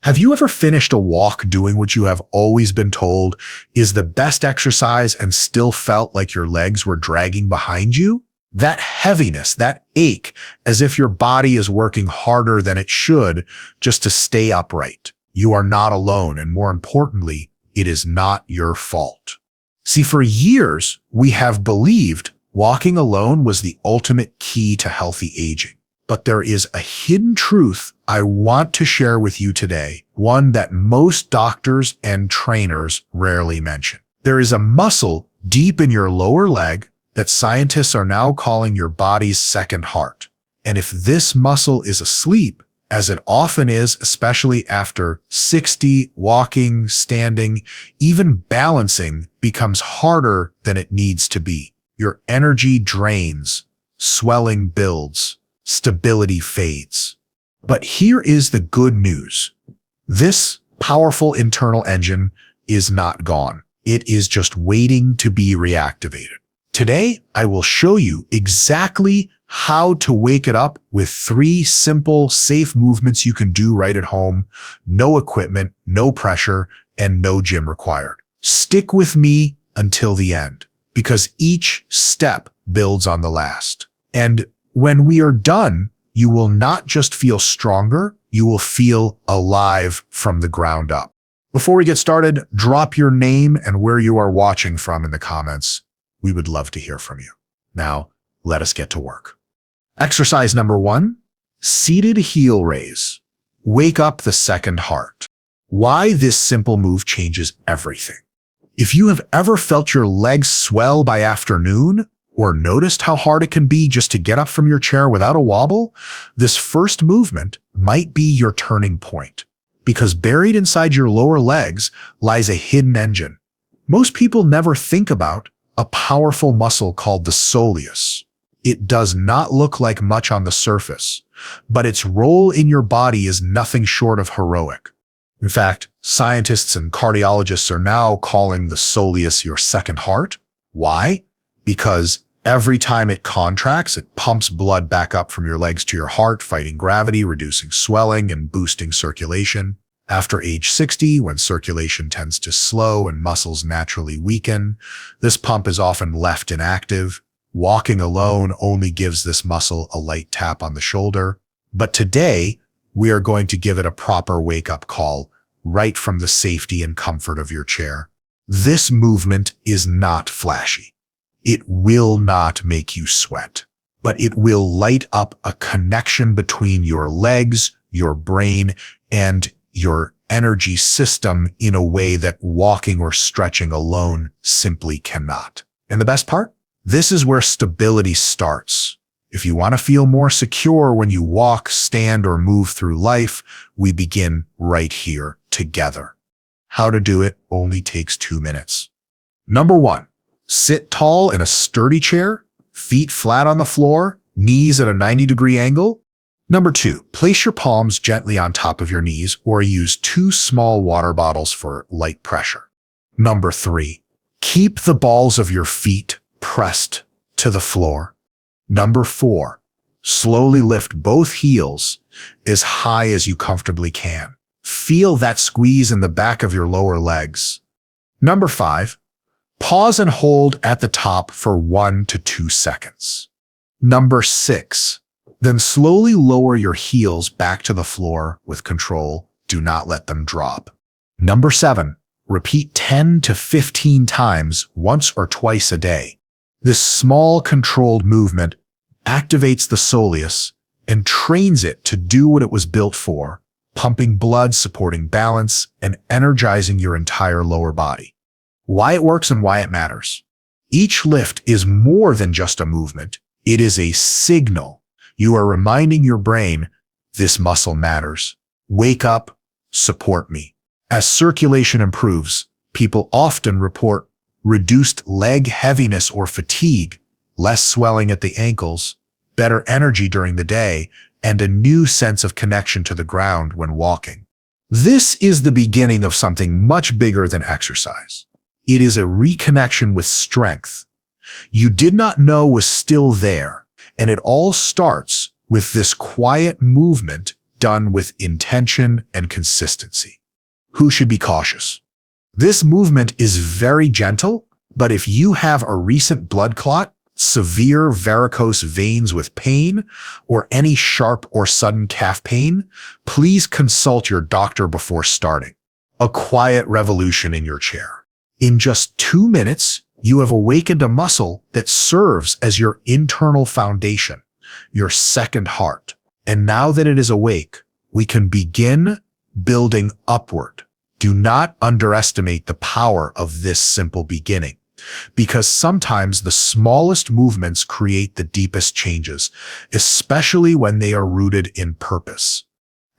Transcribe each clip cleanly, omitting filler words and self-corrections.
Have you ever finished a walk doing what you have always been told is the best exercise and still felt like your legs were dragging behind you? That heaviness, that ache, as if your body is working harder than it should just to stay upright. You are not alone, and more importantly, it is not your fault. See, for years, we have believed walking alone was the ultimate key to healthy aging. But there is a hidden truth I want to share with you today, one that most doctors and trainers rarely mention. There is a muscle deep in your lower leg that scientists are now calling your body's second heart. And if this muscle is asleep, as it often is, especially after 60, walking, standing, even balancing becomes harder than it needs to be. Your energy drains, swelling builds, stability fades. But here is the good news. This powerful internal engine is not gone. It is just waiting to be reactivated. Today, I will show you exactly how to wake it up with 3 simple, safe movements you can do right at home. No equipment, no pressure, and no gym required. Stick with me until the end, because each step builds on the last. And when we are done, you will not just feel stronger, you will feel alive from the ground up. Before we get started, drop your name and where you are watching from in the comments. We would love to hear from you. Now, let us get to work. Exercise number 1, seated heel raise. Wake up the second heart. Why this simple move changes everything. If you have ever felt your legs swell by afternoon, or noticed how hard it can be just to get up from your chair without a wobble, this first movement might be your turning point. Because buried inside your lower legs lies a hidden engine. Most people never think about a powerful muscle called the soleus. It does not look like much on the surface, but its role in your body is nothing short of heroic. In fact, scientists and cardiologists are now calling the soleus your second heart. Why? Because every time it contracts, it pumps blood back up from your legs to your heart, fighting gravity, reducing swelling, and boosting circulation. After age 60, when circulation tends to slow and muscles naturally weaken, this pump is often left inactive. Walking alone only gives this muscle a light tap on the shoulder. But today, we are going to give it a proper wake-up call right from the safety and comfort of your chair. This movement is not flashy. It will not make you sweat, but it will light up a connection between your legs, your brain, and your energy system in a way that walking or stretching alone simply cannot. And the best part? This is where stability starts. If you want to feel more secure when you walk, stand, or move through life, we begin right here together. How to do it only takes 2 minutes. Number 1. Sit tall in a sturdy chair, feet flat on the floor, knees at a 90-degree angle. Number 2, place your palms gently on top of your knees or use 2 small water bottles for light pressure. Number 3, keep the balls of your feet pressed to the floor. Number 4, slowly lift both heels as high as you comfortably can. Feel that squeeze in the back of your lower legs. Number 5, pause and hold at the top for 1 to 2 seconds. Number 6, then slowly lower your heels back to the floor with control. Do not let them drop. Number 7, repeat 10 to 15 times once or twice a day. This small controlled movement activates the soleus and trains it to do what it was built for, pumping blood, supporting balance, and energizing your entire lower body. Why it works and why it matters. Each lift is more than just a movement. It is a signal. You are reminding your brain, this muscle matters. Wake up, support me. As circulation improves, people often report reduced leg heaviness or fatigue, less swelling at the ankles, better energy during the day, and a new sense of connection to the ground when walking. This is the beginning of something much bigger than exercise. It is a reconnection with strength you did not know was still there, and it all starts with this quiet movement done with intention and consistency. Who should be cautious? This movement is very gentle, but if you have a recent blood clot, severe varicose veins with pain, or any sharp or sudden calf pain, please consult your doctor before starting. A quiet revolution in your chair. In just 2 minutes, you have awakened a muscle that serves as your internal foundation, your second heart. And now that it is awake, we can begin building upward. Do not underestimate the power of this simple beginning, because sometimes the smallest movements create the deepest changes, especially when they are rooted in purpose.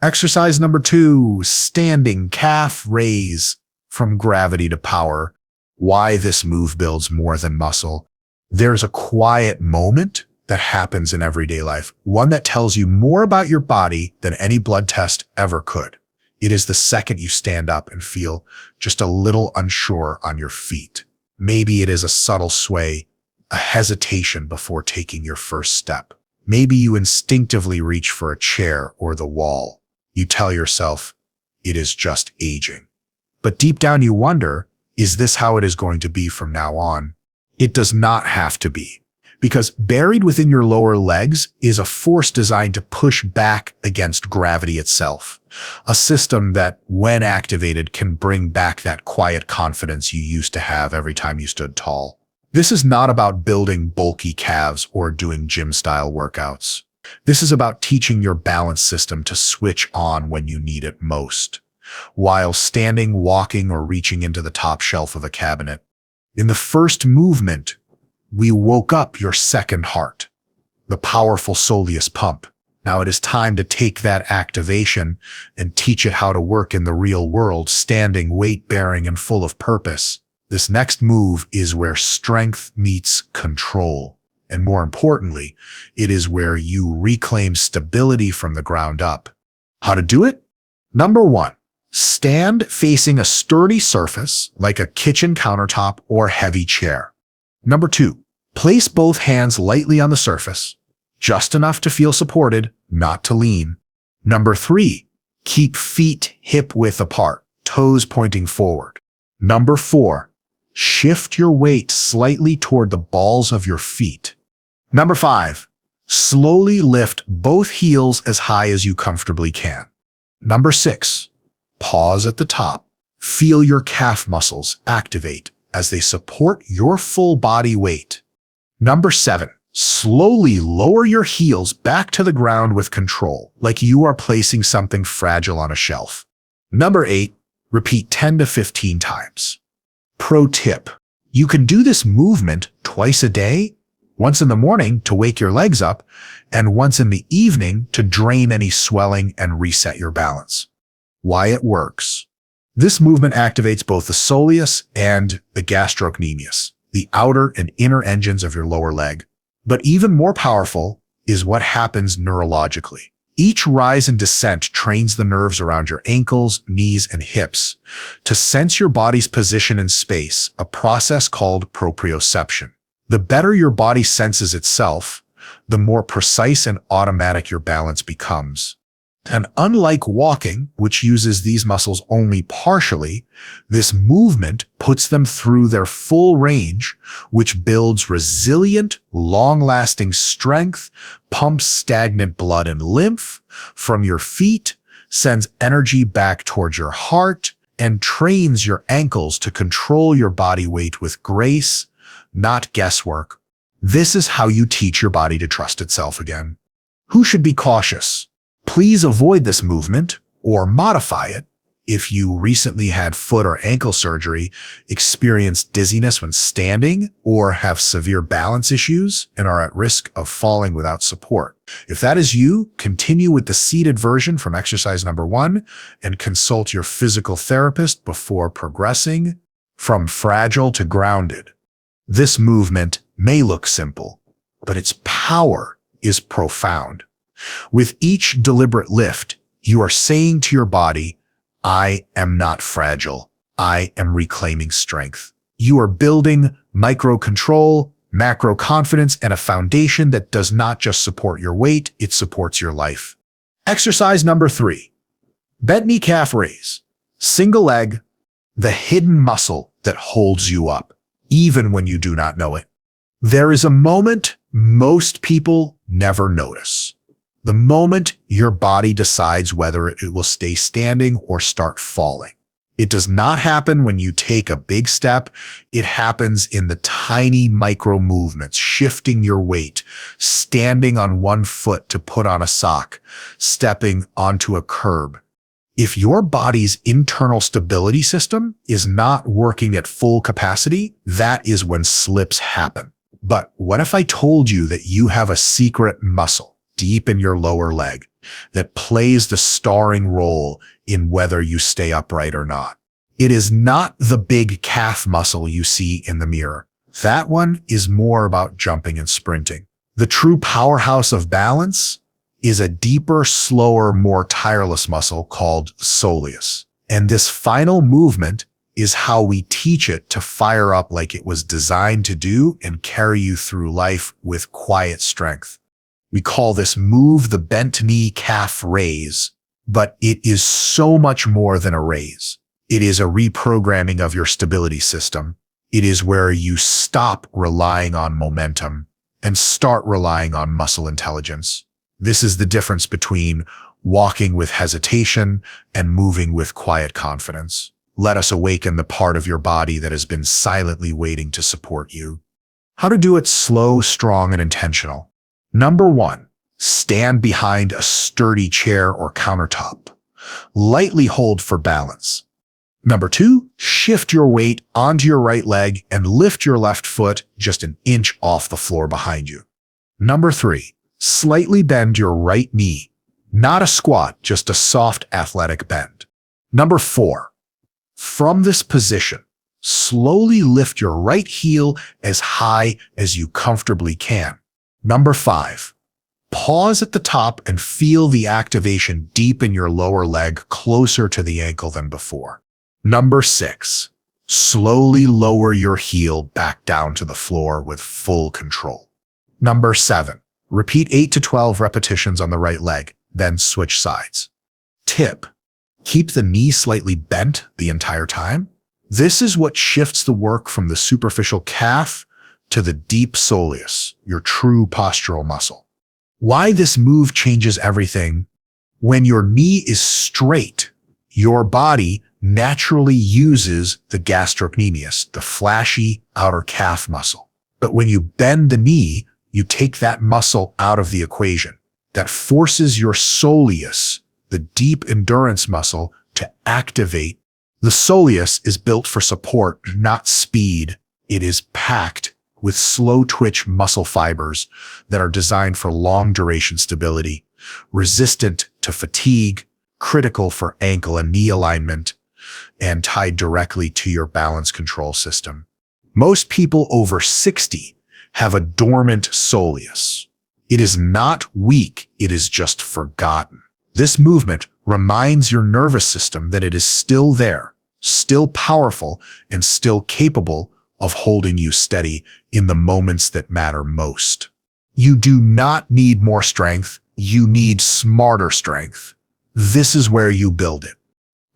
Exercise number 2, standing calf raise from gravity to power. Why this move builds more than muscle. There's a quiet moment that happens in everyday life, one that tells you more about your body than any blood test ever could. It is the second you stand up and feel just a little unsure on your feet. Maybe it is a subtle sway, a hesitation before taking your first step. Maybe you instinctively reach for a chair or the wall. You tell yourself, it is just aging. But deep down you wonder, is this how it is going to be from now on? It does not have to be, because buried within your lower legs is a force designed to push back against gravity itself. A system that, when activated, can bring back that quiet confidence you used to have every time you stood tall. This is not about building bulky calves or doing gym-style workouts. This is about teaching your balance system to switch on when you need it most, while standing, walking, or reaching into the top shelf of a cabinet. In the first movement, we woke up your second heart, the powerful Soleus pump. Now it is time to take that activation and teach it how to work in the real world, standing, weight-bearing, and full of purpose. This next move is where strength meets control. And more importantly, it is where you reclaim stability from the ground up. How to do it? Number 1, stand facing a sturdy surface like a kitchen countertop or heavy chair. Number 2, place both hands lightly on the surface, just enough to feel supported, not to lean. Number 3, keep feet hip-width apart, toes pointing forward. Number 4, shift your weight slightly toward the balls of your feet. Number 5, slowly lift both heels as high as you comfortably can. Number 6, pause at the top. Feel your calf muscles activate as they support your full body weight. Number 7, slowly lower your heels back to the ground with control, like you are placing something fragile on a shelf. Number 8, repeat 10 to 15 times. Pro tip, you can do this movement twice a day, once in the morning to wake your legs up, and once in the evening to drain any swelling and reset your balance. Why it works. This movement activates both the soleus and the gastrocnemius, the outer and inner engines of your lower leg. But even more powerful is what happens neurologically. Each rise and descent trains the nerves around your ankles, knees, and hips to sense your body's position in space, a process called proprioception. The better your body senses itself, the more precise and automatic your balance becomes. And unlike walking, which uses these muscles only partially, this movement puts them through their full range, which builds resilient, long-lasting strength, pumps stagnant blood and lymph from your feet, sends energy back towards your heart, and trains your ankles to control your body weight with grace, not guesswork. This is how you teach your body to trust itself again. Who should be cautious? Please avoid this movement or modify it if you recently had foot or ankle surgery, experienced dizziness when standing, or have severe balance issues and are at risk of falling without support. If that is you, continue with the seated version from exercise number 1 and consult your physical therapist before progressing from fragile to grounded. This movement may look simple, but its power is profound. With each deliberate lift, you are saying to your body, I am not fragile. I am reclaiming strength. You are building micro-control, macro-confidence, and a foundation that does not just support your weight, it supports your life. Exercise number 3, bent knee calf raise. Single leg, the hidden muscle that holds you up, even when you do not know it. There is a moment most people never notice. The moment your body decides whether it will stay standing or start falling. It does not happen when you take a big step. It happens in the tiny micro movements, shifting your weight, standing on one foot to put on a sock, stepping onto a curb. If your body's internal stability system is not working at full capacity, that is when slips happen. But what if I told you that you have a secret muscle deep in your lower leg that plays the starring role in whether you stay upright or not? It is not the big calf muscle you see in the mirror. That one is more about jumping and sprinting. The true powerhouse of balance is a deeper, slower, more tireless muscle called Soleus. And this final movement is how we teach it to fire up like it was designed to do and carry you through life with quiet strength. We call this move the bent knee calf raise, but it is so much more than a raise. It is a reprogramming of your stability system. It is where you stop relying on momentum and start relying on muscle intelligence. This is the difference between walking with hesitation and moving with quiet confidence. Let us awaken the part of your body that has been silently waiting to support you. How to do it slow, strong, and intentional. Number 1, stand behind a sturdy chair or countertop. Lightly hold for balance. Number 2, shift your weight onto your right leg and lift your left foot just an inch off the floor behind you. Number 3, slightly bend your right knee. Not a squat, just a soft athletic bend. Number 4, from this position, slowly lift your right heel as high as you comfortably can. Number 5, pause at the top and feel the activation deep in your lower leg, closer to the ankle than before. Number 6, slowly lower your heel back down to the floor with full control. Number 7, repeat 8 to 12 repetitions on the right leg, then switch sides. Tip: keep the knee slightly bent the entire time. This is what shifts the work from the superficial calf to the deep soleus, your true postural muscle. Why this move changes everything: when your knee is straight, your body naturally uses the gastrocnemius, the flashy outer calf muscle. But when you bend the knee, you take that muscle out of the equation. That forces your soleus, the deep endurance muscle, to activate. The soleus is built for support, not speed. It is packed with slow twitch muscle fibers that are designed for long duration stability, resistant to fatigue, critical for ankle and knee alignment, and tied directly to your balance control system. Most people over 60 have a dormant soleus. It is not weak, it is just forgotten. This movement reminds your nervous system that it is still there, still powerful, and still capable of holding you steady in the moments that matter most. You do not need more strength, you need smarter strength. This is where you build it.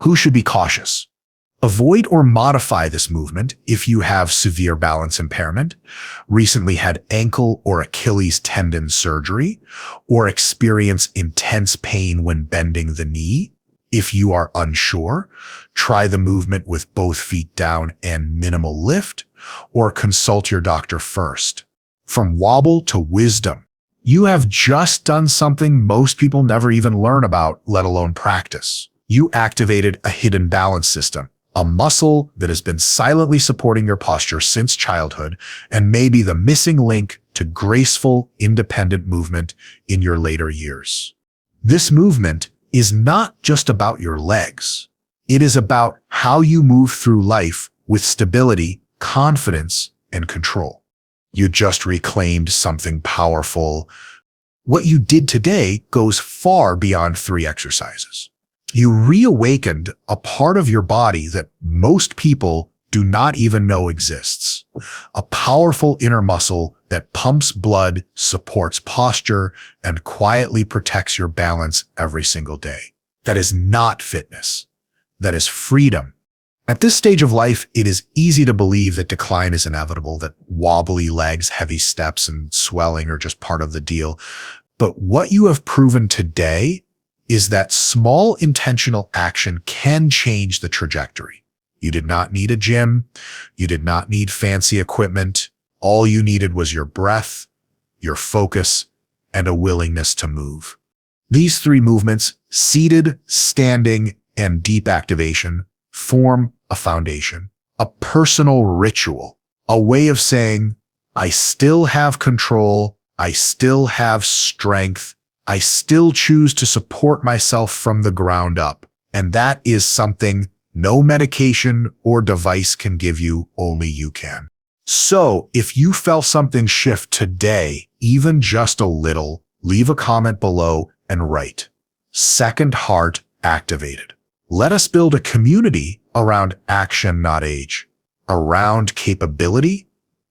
Who should be cautious? Avoid or modify this movement if you have severe balance impairment, recently had ankle or Achilles tendon surgery, or experience intense pain when bending the knee. If you are unsure, try the movement with both feet down and minimal lift, or consult your doctor first. From wobble to wisdom, you have just done something most people never even learn about, let alone practice. You activated a hidden balance system, a muscle that has been silently supporting your posture since childhood and may be the missing link to graceful, independent movement in your later years. This movement is not just about your legs. It is about how you move through life with stability, confidence, and control. You just reclaimed something powerful. What you did today goes far beyond 3 exercises. You reawakened a part of your body that most people do do not even know exists. A powerful inner muscle that pumps blood, supports posture, and quietly protects your balance every single day. That is not fitness. That is freedom. At this stage of life, it is easy to believe that decline is inevitable, that wobbly legs, heavy steps, and swelling are just part of the deal. But what you have proven today is that small intentional action can change the trajectory. You did not need a gym. You did not need fancy equipment. All you needed was your breath, your focus, and a willingness to move. These three movements, seated, standing, and deep activation, form a foundation, a personal ritual, a way of saying, I still have control, I still have strength, I still choose to support myself from the ground up. And that is something no medication or device can give you, only you can. So if you felt something shift today, even just a little, leave a comment below and write, Second Heart activated. Let us build a community around action, not age, around capability,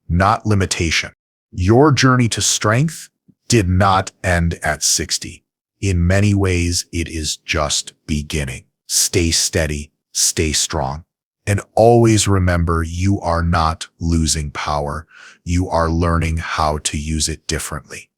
not limitation. Your journey to strength did not end at 60. In many ways, it is just beginning. Stay steady, stay strong, and always remember you are not losing power. You are learning how to use it differently.